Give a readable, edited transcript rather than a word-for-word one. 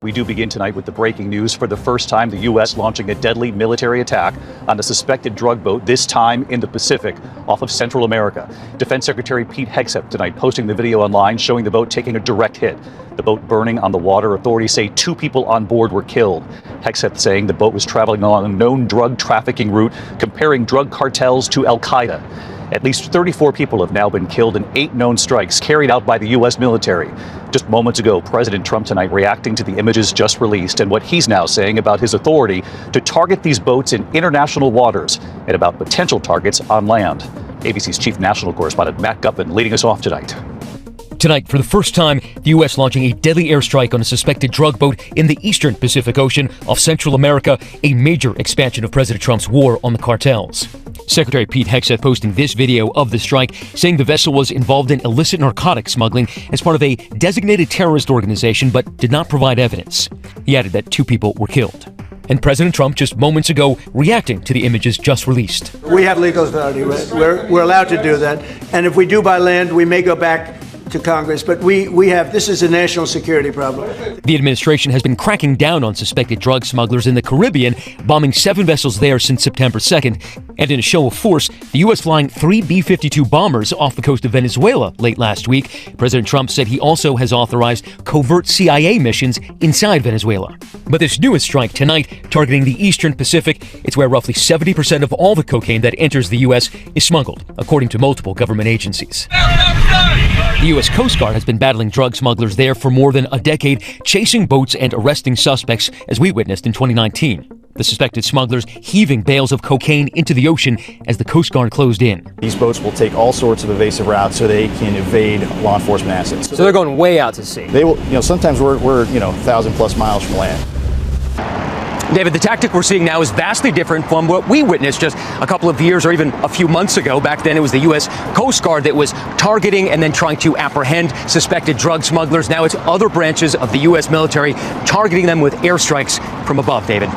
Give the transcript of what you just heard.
We do begin tonight with the breaking news. For the first time, the U.S. launching a deadly military attack on a suspected drug boat, this time in the Pacific, off of Central America. Defense Secretary Pete Hegseth tonight posting the video online showing the boat taking a direct hit. The boat burning on the water. Authorities say 2 people on board were killed. Hegseth saying the boat was traveling along a known drug trafficking route, comparing drug cartels to Al-Qaeda. At least 34 people have now been killed in 8 known strikes carried out by the U.S. military. Just moments ago, President Trump tonight reacting to the images just released and what he's now saying about his authority to target these boats in international waters and about potential targets on land. ABC's chief national correspondent Matt Gutman leading us off tonight. Tonight, for the first time, the U.S. launching a deadly airstrike on a suspected drug boat in the eastern Pacific Ocean off Central America, a major expansion of President Trump's war on the cartels. Secretary Pete Hegseth posting this video of the strike, saying the vessel was involved in illicit narcotics smuggling as part of a designated terrorist organization, but did not provide evidence. He added that 2 people were killed. And President Trump just moments ago reacting to the images just released. We have legal authority. We're allowed to do that. And if we do by land, we may go back to Congress, but this is a national security problem. The administration has been cracking down on suspected drug smugglers in the Caribbean, bombing 7 vessels there since September 2nd. And in a show of force, the U.S. flying 3 B-52 bombers off the coast of Venezuela late last week. President Trump said he also has authorized covert CIA missions inside Venezuela. But this newest strike tonight, targeting the eastern Pacific, it's where roughly 70% of all the cocaine that enters the U.S. is smuggled, according to multiple government agencies. The U.S. Coast Guard has been battling drug smugglers there for more than a decade, chasing boats and arresting suspects, as we witnessed in 2019. The suspected smugglers heaving bales of cocaine into the ocean as the Coast Guard closed in. These boats will take all sorts of evasive routes so they can evade law enforcement assets. So they're going way out to sea. They will, sometimes we're 1,000+ miles from land. David, the tactic we're seeing now is vastly different from what we witnessed just a couple of years or even a few months ago. Back then, it was the U.S. Coast Guard that was targeting and then trying to apprehend suspected drug smugglers. Now it's other branches of the U.S. military targeting them with airstrikes from above, David.